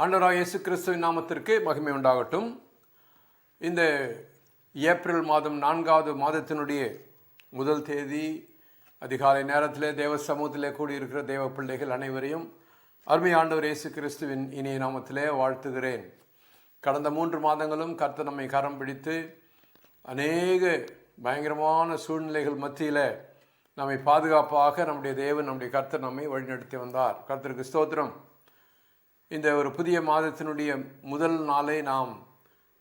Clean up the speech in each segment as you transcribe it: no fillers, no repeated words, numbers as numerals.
ஆண்டவராகிய இயேசு கிறிஸ்துவின் நாமத்திற்கு மகிமை உண்டாகட்டும். இந்த ஏப்ரல் மாதம் 4வது மாதத்தினுடைய முதல் தேதி அதிகாலை நேரத்திலே தேவ சமூகத்திலே கூடியிருக்கிற தேவ பிள்ளைகள் அனைவரையும் அருமை ஆண்டவர் இயேசு கிறிஸ்துவின் இனிய நாமத்திலே வாழ்த்துகிறேன். கடந்த 3 மாதங்களும் கர்த்தர் நம்மை கரம் பிடித்து அநேக பயங்கரமான சூழ்நிலைகள் மத்தியில் நம்மை பாதுகாப்பாக நம்முடைய தேவன் நம்முடைய கர்த்தர் நம்மை வழிநடத்தி வந்தார். கர்த்தருக்கு ஸ்தோத்திரம். இந்த ஒரு புதிய மாதத்தினுடைய முதல் நாளை நாம்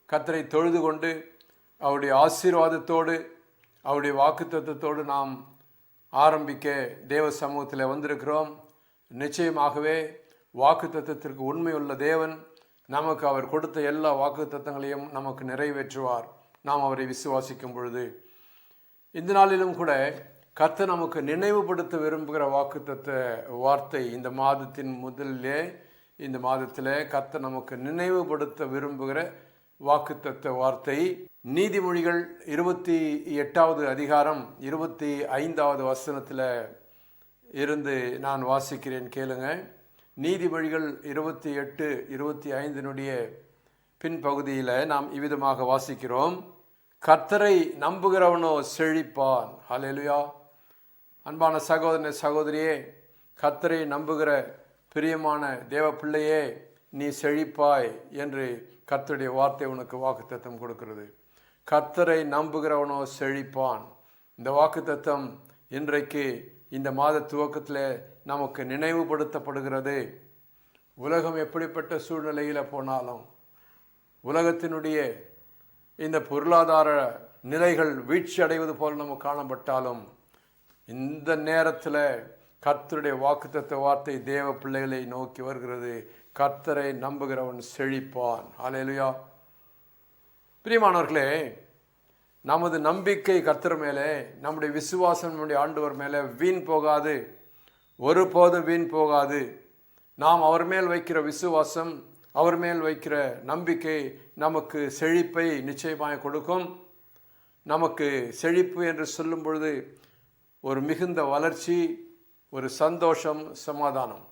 கர்த்தரை தொழுது கொண்டு அவருடைய ஆசீர்வாதத்தோடு அவருடைய வாக்குத்தத்தத்தோடு நாம் ஆரம்பிக்க தேவ சமூகத்தில் வந்திருக்கிறோம். நிச்சயமாகவே வாக்குத்தத்தத்திற்கு உண்மையுள்ள தேவன் நமக்கு அவர் கொடுத்த எல்லா வாக்குத்தத்தங்களையும் நமக்கு நிறைவேற்றுவார், நாம் அவரை விசுவாசிக்கும் பொழுது. இந்த நாளிலும் கூட கர்த்தர் நமக்கு நினைவுபடுத்த விரும்புகிற வாக்குத்தத்த வார்த்தை இந்த மாதத்தின் முதலிலே இந்த மாதத்தில் கர்த்தர் நமக்கு நினைவுபடுத்த விரும்புகிற வாக்குத்தத்த வார்த்தை நீதிமொழிகள் 28வது அதிகாரம் 25வது வசனத்தில் இருந்து நான் வாசிக்கிறேன், கேளுங்க. நீதிமொழிகள் 28, 25 பின்பகுதியில் நாம் இவ்விதமாக வாசிக்கிறோம். கர்த்தரை நம்புகிறவனோ செழிப்பான். ஹல்லேலூயா. அன்பான சகோதரனே சகோதரியே, கர்த்தரை நம்புகிற பிரியமான தேவ பிள்ளையே, நீ செழிப்பாய் என்று கர்த்தருடைய வார்த்தை உனக்கு வாக்குத்தத்தம் கொடுக்கிறது. கர்த்தரை நம்புகிறவனோ செழிப்பான். இந்த வாக்குத்தத்தம் இன்றைக்கு இந்த மாத துவக்கத்தில் நமக்கு நினைவுபடுத்தப்படுகிறது. உலகம் எப்படிப்பட்ட சூழ்நிலையில் போனாலும், உலகத்தினுடைய இந்த பொருளாதார நிலைகள் வீழ்ச்சி அடைவது போல் நமக்கு காணப்பட்டாலும், இந்த நேரத்தில் கர்த்தருடைய வாக்குத்தத்த வார்த்தை தேவ பிள்ளைகளை நோக்கி வருகிறது. கர்த்தரை நம்புகிறவன் செழிப்பான். ஹல்லேலூயா. பிரியமானவர்களே, நமது நம்பிக்கை கர்த்தர் மேலே, நம்முடைய விசுவாசம் நம்முடைய ஆண்டவர் மேலே வீண் போகாது, ஒருபோதும் வீண் போகாது. நாம் அவர் மேல் வைக்கிற விசுவாசம், அவர் மேல் வைக்கிற நம்பிக்கை நமக்கு செழிப்பை நிச்சயமாக கொடுக்கும். நமக்கு செழிப்பு என்று சொல்லும் பொழுது ஒரு மிகுந்த வளர்ச்சி, ஒரு சந்தோஷம், சமாதானம்.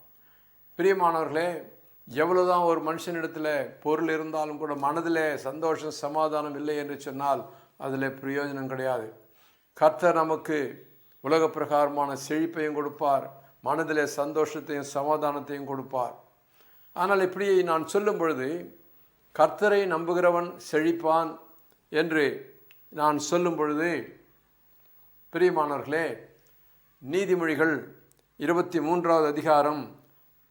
பிரியமானவர்களே, எவ்வளோதான் ஒரு மனுஷனிடத்தில் பொருள் இருந்தாலும் கூட மனதில் சந்தோஷம் சமாதானம் இல்லை என்று சொன்னால் அதில் பிரயோஜனம் கிடையாது. கர்த்தர் நமக்கு உலக பிரகாரமான செழிப்பையும் கொடுப்பார், மனதில் சந்தோஷத்தையும் சமாதானத்தையும் கொடுப்பார். ஆனால் இப்படி நான் சொல்லும் பொழுது கர்த்தரை நம்புகிறவன் செழிப்பான் என்று நான் சொல்லும் பொழுது, பிரியமானவர்களே, நீதிமொழிகள் 23வது அதிகாரம்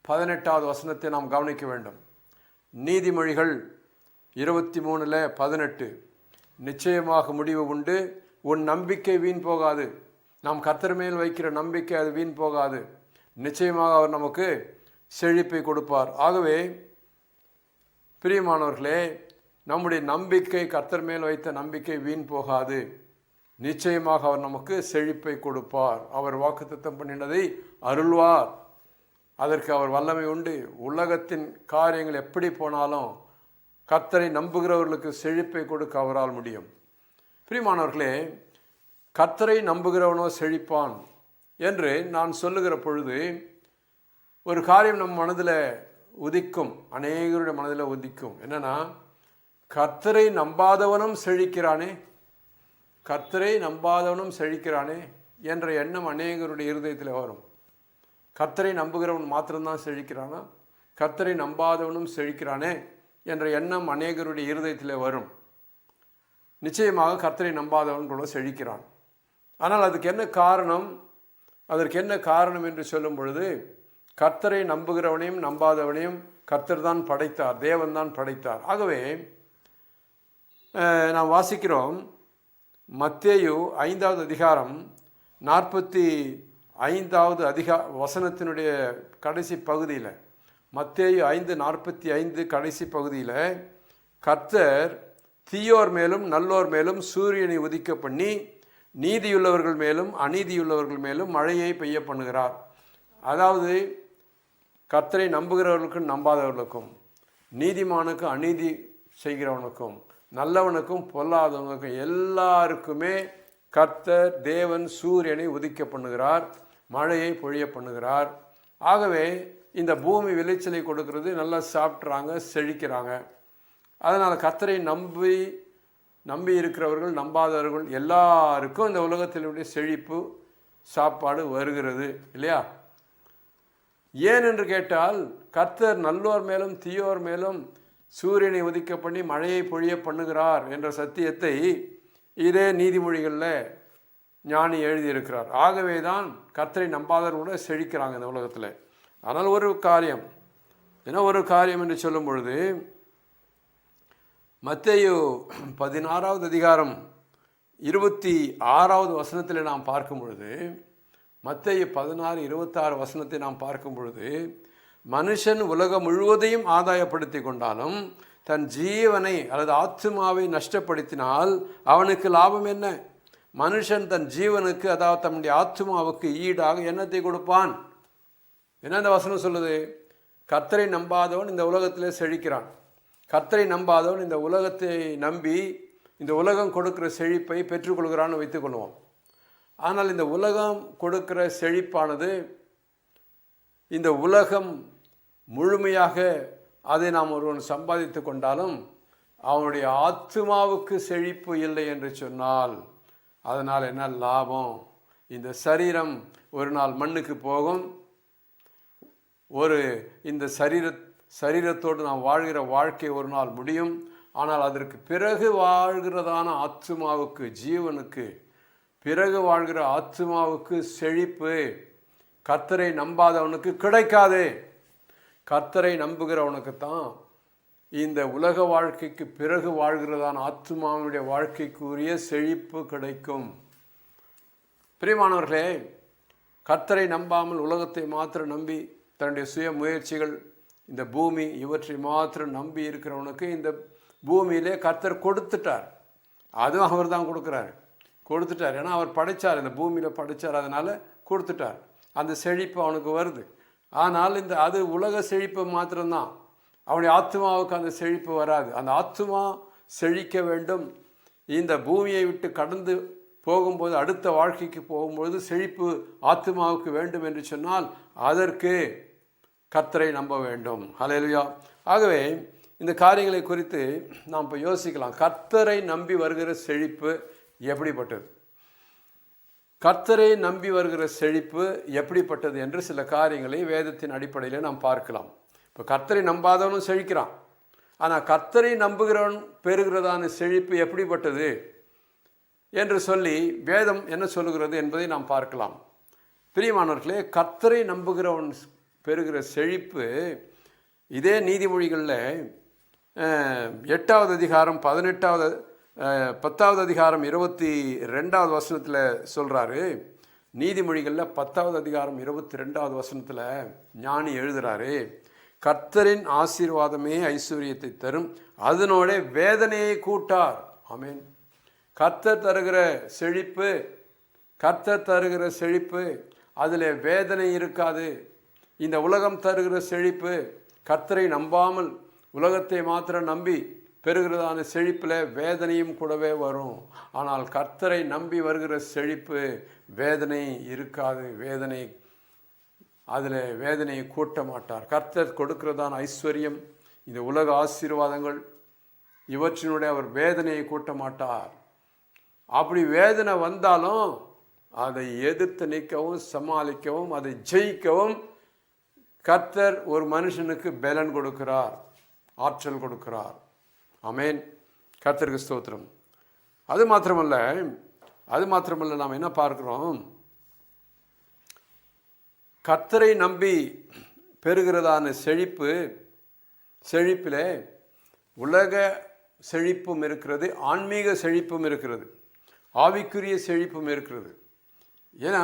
18வது வசனத்தை நாம் கவனிக்க வேண்டும். நீதிமொழிகள் 23:18 நிச்சயமாக முடிவு உண்டு, உன் நம்பிக்கை வீண் போகாது. நாம் கர்த்தர் மேல் வைக்கிற நம்பிக்கை அது வீண் போகாது. நிச்சயமாக அவர் நமக்கு செழிப்பை கொடுப்பார். ஆகவே பிரியமானவர்களே, நம்முடைய நம்பிக்கை, கர்த்தர் மேல் வைத்த நம்பிக்கை வீண் போகாது. நிச்சயமாக அவர் நமக்கு செழிப்பை கொடுப்பார். அவர் வாக்குத்தத்தம் பண்ணினதை அருள்வார். அதற்கு அவர் வல்லமை உண்டு. உலகத்தின் காரியங்கள் எப்படி போனாலும் கர்த்தரை நம்புகிறவர்களுக்கு செழிப்பை கொடுக்க அவரால் முடியும். பிரியமானவர்களே, கர்த்தரை நம்புகிறவனோ செழிப்பான் என்று நான் சொல்லுகிற பொழுது ஒரு காரியம் நம் மனதில் உதிக்கும், அநேகருடைய மனதில் உதிக்கும். என்னன்னா, கர்த்தரை நம்பாதவனும் செழிக்கிறானே, கர்த்தரை நம்பாதவனும் செழிக்கிறானே என்ற எண்ணம் அநேகருடைய இருதயத்தில் வரும். கர்த்தரை நம்புகிறவன் மாத்திரம்தான் செழிக்கிறானா, கர்த்தரை நம்பாதவனும் செழிக்கிறானே என்ற எண்ணம் அநேகருடைய இருதயத்தில் வரும். நிச்சயமாக கர்த்தரை நம்பாதவன் கூட செழிக்கிறான். ஆனால் அதுக்கு என்ன காரணம்? அதற்கு என்ன காரணம் என்று சொல்லும் பொழுது, கர்த்தரை நம்புகிறவனையும் நம்பாதவனையும் கர்த்தர் தான் படைத்தார், தேவன் தான் படைத்தார். ஆகவே நாம் வாசிக்கிறோம், மத்தேயு 5வது அதிகாரம் 45வது வசனத்தினுடைய கடைசி பகுதியில், மத்தேயு 5:45 கடைசி பகுதியில், கர்த்தர் தீயோர் மேலும் நல்லோர் மேலும் சூரியனை உதிக்க பண்ணி நீதியுள்ளவர்கள் மேலும் அநீதியுள்ளவர்கள் மேலும் மழையை பெய்ய பண்ணுகிறார். அதாவது கர்த்தரை நம்புகிறவர்களுக்கும் நம்பாதவர்களுக்கும், நீதிமானுக்கு அநீதி செய்கிறவனுக்கும், நல்லவனுக்கும் பொல்லாதவனுக்கும் எல்லாருக்குமே கர்த்தர் தேவன் சூரியனை உதிக்க பண்ணுகிறார், மழையை பொழிய பண்ணுகிறார். ஆகவே இந்த பூமி விளைச்சலை கொடுக்கறது, நல்லா சாப்பிட்றாங்க, செழிக்கிறாங்க. அதனால் கர்த்தரை நம்பி இருக்கிறவர்கள், நம்பாதவர்கள் எல்லாருக்கும் இந்த உலகத்தினுடைய செழிப்பு, சாப்பாடு வருகிறது இல்லையா? ஏன் என்று கேட்டால், கர்த்தர் நல்லோர் மேலும் தீயோர் மேலும் சூரியனை உதிக்க பண்ணி மழையை பொழிய பண்ணுகிறார் என்ற சத்தியத்தை இதே நீதிமொழிகளில் ஞானி எழுதியிருக்கிறார். ஆகவே தான் கர்த்தரை நம்பாதவர்கள் கூட செழிக்கிறாங்க இந்த உலகத்தில். ஆனால் ஒரு காரியம் என்று சொல்லும் பொழுது, மத்தேயு 16வது அதிகாரம் 26வது வசனத்தில் நாம் பார்க்கும் பொழுது, மத்தேயு 16:26 வசனத்தை நாம் பார்க்கும் பொழுது, மனுஷன் உலகம் முழுவதையும் ஆதாயப்படுத்தி கொண்டாலும் தன் ஜீவனை அல்லது ஆத்துமாவை நஷ்டப்படுத்தினால் அவனுக்கு லாபம் என்ன? மனுஷன் தன் ஜீவனுக்கு, அதாவது தன்னுடைய ஆத்துமாவுக்கு ஈடாக என்னத்தை கொடுப்பான்? என்ன இந்த வசனம் சொல்லுது? கர்த்தரை நம்பாதவன் இந்த உலகத்திலே செழிக்கிறான். கர்த்தரை நம்பாதவன் இந்த உலகத்தை நம்பி இந்த உலகம் கொடுக்கிற செழிப்பை பெற்றுக்கொள்கிறான்னு வைத்துக்கொள்வோம். ஆனால் இந்த உலகம் கொடுக்கிற செழிப்பானது, இந்த உலகம் முழுமையாக அதை நாம் ஒருவன் சம்பாதித்து கொண்டாலும் அவனுடைய ஆத்துமாவுக்கு செழிப்பு இல்லை என்று சொன்னால் அதனால் என்ன லாபம்? இந்த சரீரம் ஒரு நாள் மண்ணுக்கு போகும். இந்த சரீரத்தோடு நாம் வாழ்கிற வாழ்க்கை ஒரு நாள் முடியும். ஆனால் அதற்கு பிறகு வாழ்கிறதான ஆத்துமாவுக்கு, ஜீவனுக்கு பிறகு வாழ்கிற ஆத்துமாவுக்கு செழிப்பு கர்த்தரை நம்பாதவனுக்கு கிடைக்காது. கர்த்தரை நம்புகிறவனுக்கு தான் இந்த உலக வாழ்க்கைக்கு பிறகு வாழ்கிறதான ஆத்துமாவுடைய வாழ்க்கைக்குரிய செழிப்பு கிடைக்கும். பிரியமானவர்களே, கர்த்தரை நம்பாமல் உலகத்தை மாத்திரம் நம்பி தன்னுடைய சுய முயற்சிகள், இந்த பூமி, இவற்றை மாத்திரம் நம்பி இருக்கிறவனுக்கு இந்த பூமியிலே கர்த்தர் கொடுத்துட்டார். அதுவும் அவர் தான் கொடுத்துட்டார். ஏன்னா அவர் படைத்தார், இந்த பூமியில் படைத்தார், அதனால் கொடுத்துட்டார். அந்த செழிப்பு அவனுக்கு வருது. ஆனால் அது உலக செழிப்பு மாத்திரம்தான். அவனுடைய ஆத்மாவுக்கு அந்த செழிப்பு வராது. அந்த ஆத்மா செழிக்க வேண்டும். இந்த பூமியை விட்டு கடந்து போகும்போது, அடுத்த வாழ்க்கைக்கு போகும்போது செழிப்பு ஆத்மாவுக்கு வேண்டும் என்று சொன்னால் அதற்கு கர்த்தரை நம்ப வேண்டும். ஹல்லேலூயா. ஆகவே இந்த காரியங்களை குறித்து நாம் இப்போ யோசிக்கலாம். கர்த்தரை நம்பி வருகிற செழிப்பு எப்படிப்பட்டது? கர்த்தரை நம்பி வருகிற செழிப்பு எப்படிப்பட்டது என்று சில காரியங்களை வேதத்தின் அடிப்படையில் நாம் பார்க்கலாம். இப்போ கர்த்தரை நம்பாதவனும் செழிக்கிறான். ஆனால் கர்த்தரை நம்புகிறவன் பெறுகிறதான செழிப்பு எப்படிப்பட்டது என்று சொல்லி வேதம் என்ன சொல்லுகிறது என்பதை நாம் பார்க்கலாம். பிரியமானவர்களே, கர்த்தரை நம்புகிறவன் பெறுகிற செழிப்பு இதே நீதிமொழிகளில் 8வது அதிகாரம் 10வது அதிகாரம் 22வது வசனத்தில் சொல்கிறாரு. நீதிமொழிகளில் 10வது அதிகாரம் 22வது வசனத்தில் ஞானி எழுதுகிறாரு, கர்த்தரின் ஆசீர்வாதமே ஐஸ்வர்யத்தை தரும், அதனோட வேதனையை கூட்டார். ஆமேன். கர்த்தர் தருகிற செழிப்பு அதில் வேதனை இருக்காது. இந்த உலகம் தருகிற செழிப்பு, கர்த்தரை நம்பாமல் உலகத்தை மாத்திரம் நம்பி பெறுகிறதான செழிப்பில் வேதனையும் கூடவே வரும். ஆனால் கர்த்தரை நம்பி வருகிற செழிப்பு வேதனை இருக்காது. அதில் வேதனையை கூட்ட மாட்டார். கர்த்தர் கொடுக்கிறதான ஐஸ்வர்யம், இந்த உலக ஆசீர்வாதங்கள், இவற்றினுடைய அவர் வேதனையை கூட்ட மாட்டார். அப்படி வேதனை வந்தாலும் அதை எதிர்த்து நிற்கவும், சமாளிக்கவும், அதை ஜெயிக்கவும் கர்த்தர் ஒரு மனுஷனுக்கு பலன் கொடுக்கிறார், ஆற்றல் கொடுக்கிறார். ஆமேன். கர்த்தருக்கு ஸ்தோத்திரம். அது மாத்திரமல்ல நாம் என்ன பார்க்கிறோம்? கர்த்தரை நம்பி பெறுகிறதான செழிப்பில் உலக செழிப்பும் இருக்கிறது, ஆன்மீக செழிப்பும் இருக்கிறது, ஆவிக்குரிய செழிப்பும் இருக்கிறது. ஏன்னா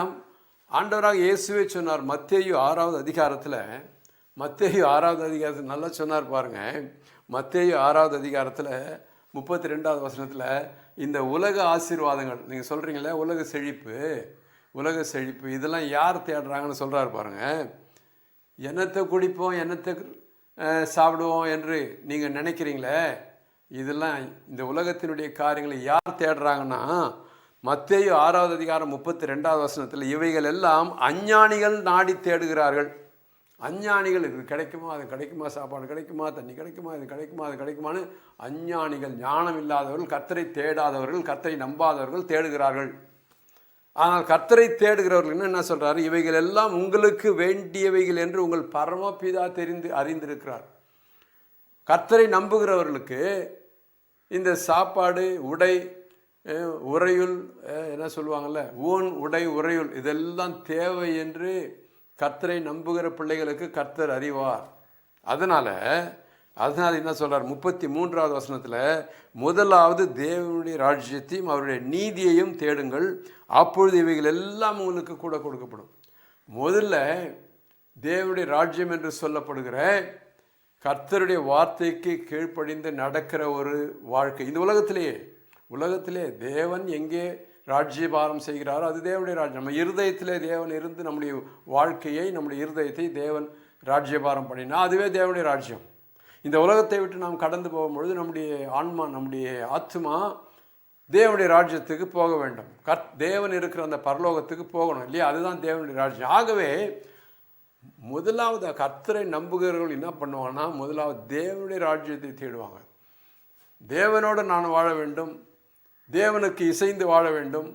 ஆண்டவராக இயேசுவே சொன்னார். மத்தேயு 6வது அதிகாரத்தில் நல்லா சொன்னார் பாருங்க. மத்தேயு 6வது அதிகாரத்தில் 32வது வசனத்தில் இந்த உலக ஆசீர்வாதங்கள், நீங்கள் சொல்கிறீங்களே உலக செழிப்பு இதெல்லாம் யார் தேடுறாங்கன்னு சொல்கிறார் பாருங்க. என்னத்தை குடிப்போம், என்னத்தை சாப்பிடுவோம் என்று நீங்கள் நினைக்கிறீங்களே, இதெல்லாம் இந்த உலகத்தினுடைய காரியங்களை யார் தேடுறாங்கன்னா, மத்தேயு 6வது அதிகாரம் 32வது வசனத்தில் இவைகள் எல்லாம் அஞ்ஞானிகள் நாடி தேடுகிறார்கள். அஞ்ஞானிகள் இது கிடைக்குமா, அது கிடைக்குமா, சாப்பாடு கிடைக்குமா, தண்ணி கிடைக்குமா, இது கிடைக்குமா, அது கிடைக்குமான்னு அஞ்ஞானிகள், ஞானம் இல்லாதவர்கள், கர்த்தரை தேடாதவர்கள், கர்த்தரை நம்பாதவர்கள் தேடுகிறார்கள். ஆனால் கர்த்தரை தேடுகிறவர்கள் என்ன சொல்றாரு? இவைகள் எல்லாம் உங்களுக்கு வேண்டியவைகள் என்று உங்கள் பரமபிதா அறிந்திருக்கிறார். கர்த்தரை நம்புகிறவர்களுக்கு இந்த சாப்பாடு, உடை, உறையுள், என்ன சொல்லுவாங்கள்ல, ஊன், உடை, உறையுள் இதெல்லாம் தேவை என்று கர்த்தரை நம்புகிற பிள்ளைகளுக்கு கர்த்தர் அறிவார். அதனால் என்ன சொல்கிறார்? 33வது வசனத்தில், முதலாவது தேவனுடைய ராஜ்யத்தையும் அவருடைய நீதியையும் தேடுங்கள், அப்பொழுது இவைகள் எல்லாம் உங்களுக்கு கூட கொடுக்கப்படும். முதல்ல தேவனுடைய ராஜ்யம் என்று சொல்லப்படுகிற கர்த்தருடைய வார்த்தைக்கு கீழ்ப்படிந்து நடக்கிற ஒரு வாழ்க்கை. இந்த உலகத்திலே தேவன் எங்கே ராஜ்யபாரம் செய்கிறாரோ அது தேவனுடைய ராஜ்யம். நம்ம இருதயத்திலே தேவன் இருந்து நம்முடைய வாழ்க்கையை, நம்முடைய இருதயத்தை தேவன் ராஜ்யபாரம் பண்ணினா அதுவே தேவனுடைய ராஜ்யம். இந்த உலகத்தை விட்டு நாம் கடந்து போகும்பொழுது நம்முடைய ஆன்மா, நம்முடைய ஆத்மா தேவனுடைய ராஜ்யத்துக்கு போக வேண்டும். தேவன் இருக்கிற அந்த பரலோகத்துக்கு போகணும் இல்லையா? அதுதான் தேவனுடைய ராஜ்யம். ஆகவே முதலாவது கர்த்தரை நம்புகிறவர்கள் என்ன பண்ணுவாங்கன்னா, முதலாவது தேவனுடைய ராஜ்யத்தை தேடுவாங்க. தேவனோடு நான் வாழ வேண்டும், தேவனுக்கு இசைந்து வாழ வேண்டும்,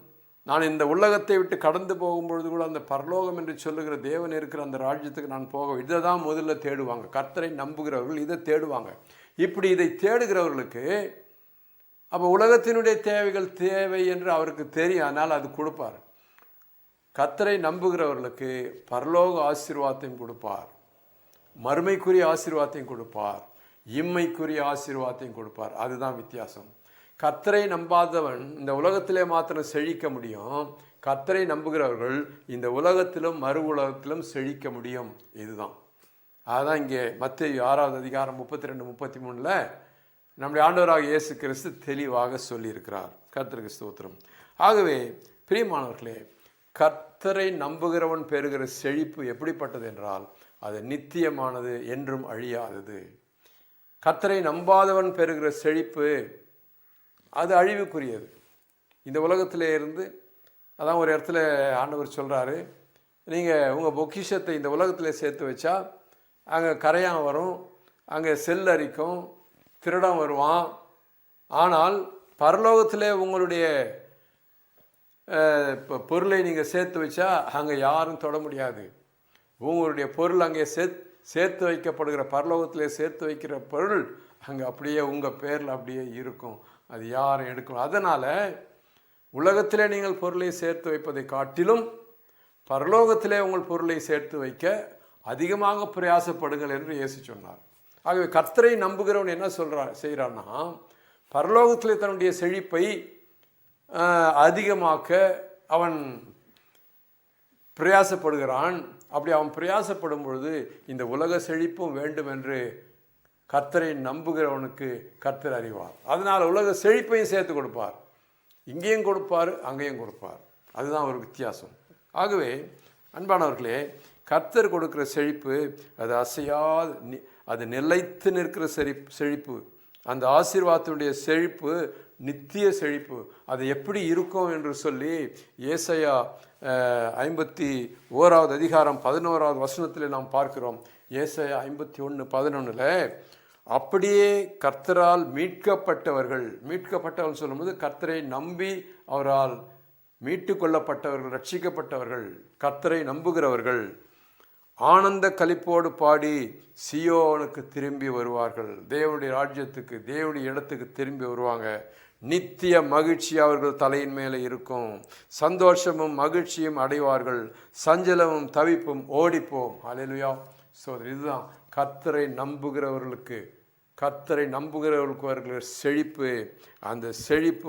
நான் இந்த உலகத்தை விட்டு கடந்து போகும்பொழுது கூட அந்த பரலோகம் என்று சொல்லுகிற தேவன் இருக்கிற அந்த ராஜ்யத்துக்கு நான் போக, இதை தான் முதல்ல தேடுவாங்க. கர்த்தரை நம்புகிறவர்கள் இதை தேடுவாங்க. இப்படி இதை தேடுகிறவர்களுக்கு அப்போ உலகத்தினுடைய தேவைகள் தேவை என்று அவருக்கு தெரியும், அதனால் அது கொடுப்பார். கர்த்தரை நம்புகிறவர்களுக்கு பரலோக ஆசீர்வாதத்தையும் கொடுப்பார், மறுமைக்குரிய ஆசீர்வாதத்தையும் கொடுப்பார், இம்மைக்குரிய ஆசீர்வாதத்தையும் கொடுப்பார். அதுதான் வித்தியாசம். கர்த்தரை நம்பாதவன் இந்த உலகத்திலே மாத்திரம் செழிக்க முடியும், கர்த்தரை நம்புகிறவர்கள் இந்த உலகத்திலும் மறு உலகத்திலும் செழிக்க முடியும். இதுதான். அதுதான் இங்கே மத்தேயு 6வது அதிகாரம் 32-33 நம்முடைய ஆண்டவராக இயேசு கிறிஸ்து தெளிவாக சொல்லியிருக்கிறார். கர்த்தருக்கு ஸ்தோத்திரம். ஆகவே பிரியமானவர்களே, கர்த்தரை நம்புகிறவன் பெறுகிற செழிப்பு எப்படிப்பட்டது என்றால் அது நித்தியமானது, என்றும் அழியாதது. கர்த்தரை நம்பாதவன் பெறுகிற செழிப்பு அது அழிவுக்குரியது. இந்த உலகத்திலே இருந்து, அதான் ஒரு இடத்துல ஆண்டவர் சொல்கிறாரு, நீங்கள் உங்கள் பொக்கிஷத்தை இந்த உலகத்தில் சேர்த்து வச்சா அங்கே கரையான் வரும், அங்கே செல் அரிக்கும், திருடம் வருவான். ஆனால் பரலோகத்திலே உங்களுடைய பொருளை நீங்கள் சேர்த்து வச்சா அங்கே யாரும் தொட முடியாது. உங்களுடைய பொருள் அங்கே சேர்த்து வைக்கப்படுகிற, பரலோகத்திலே சேர்த்து வைக்கிற பொருள் அங்கே அப்படியே உங்கள் பேரில் அப்படியே இருக்கும், அது யாரும் எடுக்கணும். அதனால் உலகத்திலே நீங்கள் பொருளை சேர்த்து வைப்பதை காட்டிலும் பரலோகத்திலே உங்கள் பொருளை சேர்த்து வைக்க அதிகமாக பிரயாசப்படுங்கள் என்று இயேசு சொன்னார். ஆகவே கர்த்தரை நம்புகிறவன் என்ன செய்கிறான்னா, பரலோகத்திலே தன்னுடைய செழிப்பை அதிகமாக்க அவன் பிரயாசப்படுகிறான். அப்படி அவன் பிரயாசப்படும் பொழுது இந்த உலக செழிப்பும் வேண்டும் என்று கர்த்தரை நம்புகிறவனுக்கு கர்த்தர் அறிவார். அதனால் உலக செழிப்பையும் சேர்த்து கொடுப்பார், இங்கேயும் கொடுப்பார், அங்கேயும் கொடுப்பார். அதுதான் ஒரு வித்தியாசம். ஆகவே அன்பானவர்களே, கர்த்தர் கொடுக்குற செழிப்பு அது அசையாது, அது நிலைத்து நிற்கிற செழிப்பு. அந்த ஆசீர்வாதத்தினுடைய செழிப்பு நித்திய செழிப்பு. அது எப்படி இருக்கும் என்று சொல்லி ஏசாயா 51வது அதிகாரம் 11வது வசனத்தில் நாம் பார்க்கிறோம். ஏசாயா 51:11 அப்படியே கர்த்தரால் மீட்கப்பட்டவர்கள் சொல்லும்போது கர்த்தரை நம்பி அவரால் மீட்டு கொள்ளப்பட்டவர்கள், ரட்சிக்கப்பட்டவர்கள், கர்த்தரை நம்புகிறவர்கள் ஆனந்த களிப்போடு பாடி சியோனுக்கு திரும்பி வருவார்கள். தேவனுடைய ராஜ்யத்துக்கு, தேவனுடைய இடத்துக்கு திரும்பி வருவாங்க. நித்திய மகிழ்ச்சி அவர்கள் தலையின் மேலே இருக்கும். சந்தோஷமும் மகிழ்ச்சியும் அடைவார்கள், சஞ்சலமும் தவிப்பும் ஓடிப்போம். அல்லேலூயா. இதுதான் கர்த்தரை நம்புகிறவர்களுக்கு வருகிற செழிப்பு. அந்த செழிப்பு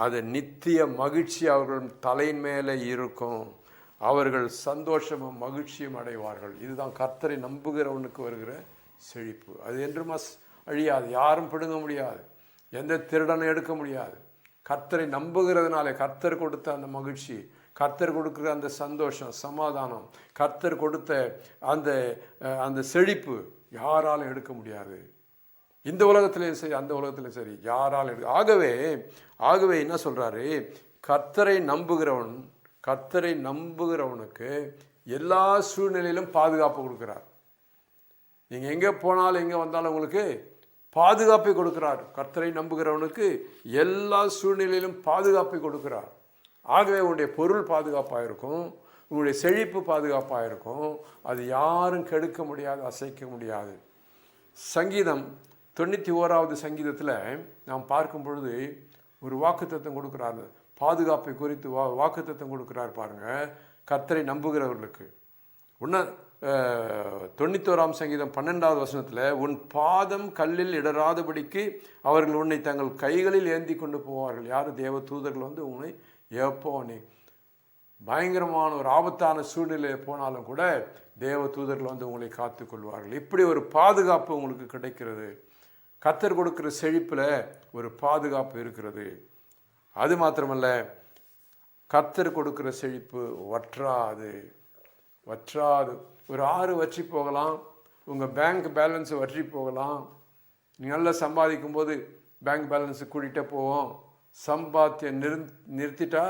அது நித்திய மகிழ்ச்சி அவர்கள் தலையின் மேலே இருக்கும். அவர்கள் சந்தோஷமும் மகிழ்ச்சியும் அடைவார்கள். இதுதான் கர்த்தரை நம்புகிறவனுக்கு வருகிற செழிப்பு. அது என்றும் அழியாது, யாரும் பிடுங்க முடியாது, எந்த திருடனும் எடுக்க முடியாது. கர்த்தரை நம்புகிறதுனாலே கர்த்தர் கொடுத்த அந்த மகிழ்ச்சி, கர்த்தர் கொடுக்குற அந்த சந்தோஷம், சமாதானம், கர்த்தர் கொடுத்த அந்த செழிப்பு யாராலும் எடுக்க முடியாது. இந்த உலகத்திலேயும் சரி, அந்த உலகத்திலையும் சரி, யாராலும் எடுக்க. ஆகவே என்ன சொல்கிறாரு? கர்த்தரை நம்புகிறவனுக்கு எல்லா சூழ்நிலையிலும் பாதுகாப்பு கொடுக்கிறார். நீங்கள் எங்கே போனாலும் எங்கே வந்தாலும் உங்களுக்கு பாதுகாப்பை கொடுக்கிறார். கர்த்தரை நம்புகிறவனுக்கு எல்லா சூழ்நிலையிலும் பாதுகாப்பை கொடுக்கிறார். ஆகவே உங்களுடைய பொருள் பாதுகாப்பாக இருக்கும், உங்களுடைய செழிப்பு பாதுகாப்பாக இருக்கும். அது யாரும் கெடுக்க முடியாது, அசைக்க முடியாது. சங்கீதம் 91வது சங்கீதத்தில் நாம் பார்க்கும் பொழுது ஒரு வாக்குத்தத்தம் கொடுக்குறாரு. பாதுகாப்பை குறித்து வாக்குத்தத்தம் கொடுக்குறார் பாருங்கள். கர்த்தரை நம்புகிறவர்களுக்கு 91ஆம் சங்கீதம் 12வது வசனத்தில், உன் பாதம் கல்லில் இடராதபடிக்கு அவர்கள் உன்னை தங்கள் கைகளில் ஏந்தி கொண்டு போவார்கள். யார்? தேவ தூதர்கள் வந்து உன்னை எப்போனே பயங்கரமான ஒரு ஆபத்தான சூழ்நிலையில் போனாலும் கூட தேவ தூதர்கள் வந்து உங்களை காத்து கொள்வார்கள். இப்படி ஒரு பாதுகாப்பு உங்களுக்கு கிடைக்கிறது. கர்த்தர் கொடுக்கிற செழிப்பில் ஒரு பாதுகாப்பு இருக்கிறது. அது மாத்திரமல்ல, கர்த்தர் கொடுக்கிற செழிப்பு வற்றாது. ஒரு 6 வற்றி போகலாம், உங்கள் பேங்க் பேலன்ஸு வற்றி போகலாம். நீங்கள் நல்லா சம்பாதிக்கும் போது பேங்க் பேலன்ஸு கூட்டிகிட்டே போவோம். சம்பாத்தியம் நிறுத்திட்டா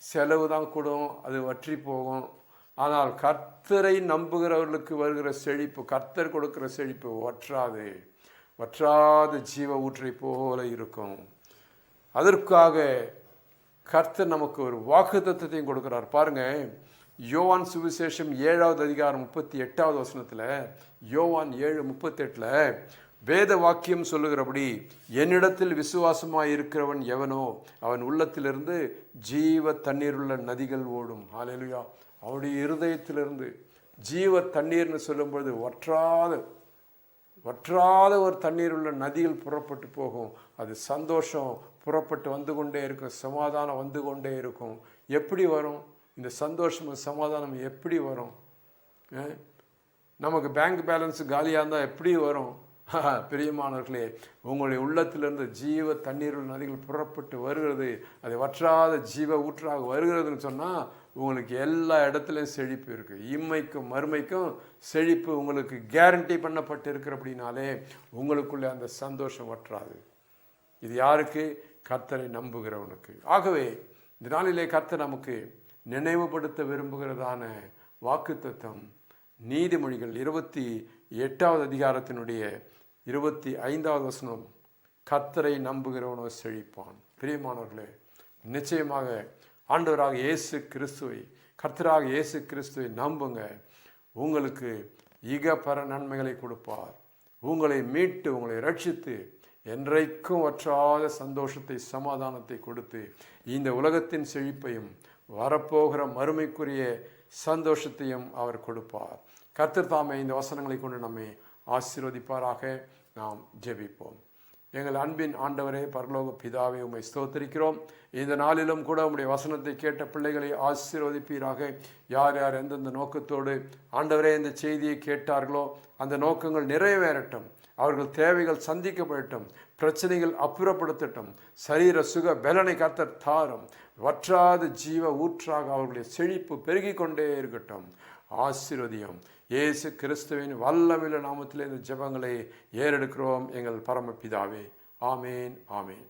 செலவு தான் கூடும், அது வற்றி போகும். ஆனால் கர்த்தரை நம்புகிறவர்களுக்கு வருகிற செழிப்பு, கர்த்தர் கொடுக்கிற செழிப்பு வற்றாத ஜீவ ஊற்றை போல இருக்கும். அதற்காக கர்த்தர் நமக்கு ஒரு வாக்குத்தத்தத்தையும் கொடுக்கிறார். பாருங்க, யோவான் சுவிசேஷம் 7வது அதிகாரம் 38வது வசனத்தில், யோவான் 7:38, வேத வாக்கியம் சொல்லுகிறபடி, என்னிடத்தில் விசுவாசமாய் இருக்கிறவன் எவனோ அவன் உள்ளத்திலிருந்து ஜீவ தண்ணீருள்ள நதிகள் ஓடும். ஹல்லேலூயா. அவருடைய இருதயத்திலிருந்து ஜீவ தண்ணீர்னு சொல்லும்பொழுது வற்றாத ஒரு தண்ணீர் உள்ள நதிகள் புறப்பட்டு போகும். அது சந்தோஷம் புறப்பட்டு வந்து கொண்டே இருக்கும், சமாதானம் வந்து கொண்டே இருக்கும். எப்படி வரும் இந்த சந்தோஷம் சமாதானம்? எப்படி வரும்? நமக்கு பேங்க் பேலன்ஸ் காலியாக இருந்தால் எப்படி வரும்? பிரியமானவர்களே, உங்களுடைய உள்ளத்திலிருந்து ஜீவ தண்ணீர் உள்ள நதிகள் புறப்பட்டு வருகிறது, அது வற்றாத ஜீவ ஊற்றாக வருகிறதுன்னு சொன்னால் உங்களுக்கு எல்லா இடத்துலையும் செழிப்பு இருக்குது. இம்மைக்கும் மறுமைக்கும் செழிப்பு உங்களுக்கு கேரண்டி பண்ணப்பட்டு இருக்கிற அப்படின்னாலே உங்களுக்குள்ளே அந்த சந்தோஷம் வற்றாது. இது யாருக்கு? கர்த்தரை நம்புகிறவனுக்கு. ஆகவே இந்த நாளிலே கர்த்தர் நமக்கு நினைவுபடுத்த விரும்புகிறதான வாக்குத்தத்தம் நீதிமொழிகள் 28வது அதிகாரத்தினுடைய 25வது வசனம், கர்த்தரை நம்புகிறவனோ செழிப்பான். பிரியமானவர்களே, நிச்சயமாக ஆண்டவராக இயேசு கிறிஸ்துவை, கர்த்தராக இயேசு கிறிஸ்துவை நம்புங்க. உங்களுக்கு இகபர நன்மைகளை கொடுப்பார். உங்களை மீட்டு, உங்களை ரட்சித்து, என்றைக்கும் வற்றாத சந்தோஷத்தை, சமாதானத்தை கொடுத்து, இந்த உலகத்தின் செழிப்பையும் வரப்போகிற மறுமைக்குரிய சந்தோஷத்தையும் அவர் கொடுப்பார். கர்த்தர் தாமே இந்த வசனங்களை கொண்டு நம்மை ஆசீர்வதிப்பாராக. நாம் ஜெபிப்போம். எங்கள் அன்பின் ஆண்டவரே, பரலோக பிதாவே, உம்மை ஸ்தோத்திரிக்கிறோம். இந்த நாளிலும் கூட உம்முடைய வசனத்தை கேட்ட பிள்ளைகளை ஆசீர்வதிப்பீராக. யார் யார் எந்தெந்த நோக்கத்தோடு ஆண்டவரே இந்த செய்தியை கேட்டார்களோ அந்த நோக்கங்கள் நிறைவேறட்டும். அவர்கள் தேவைகள் சந்திக்கப்படட்டும். பிரச்சனைகள் அப்புறப்படுத்தட்டும். சரீர சுக பலனை கர்த்தர் தாரும். வற்றாத ஜீவ ஊற்றாக அவர்களுடைய செழிப்பு பெருகி கொண்டே இருக்கட்டும். ஆசீர்வதியும். இயேசு கிறிஸ்துவின் வல்லமையுள்ள நாமத்திலே இந்த ஜெபங்களை ஏறெடுக்கிறோம் எங்கள் பரமபிதாவே. ஆமேன், ஆமேன்.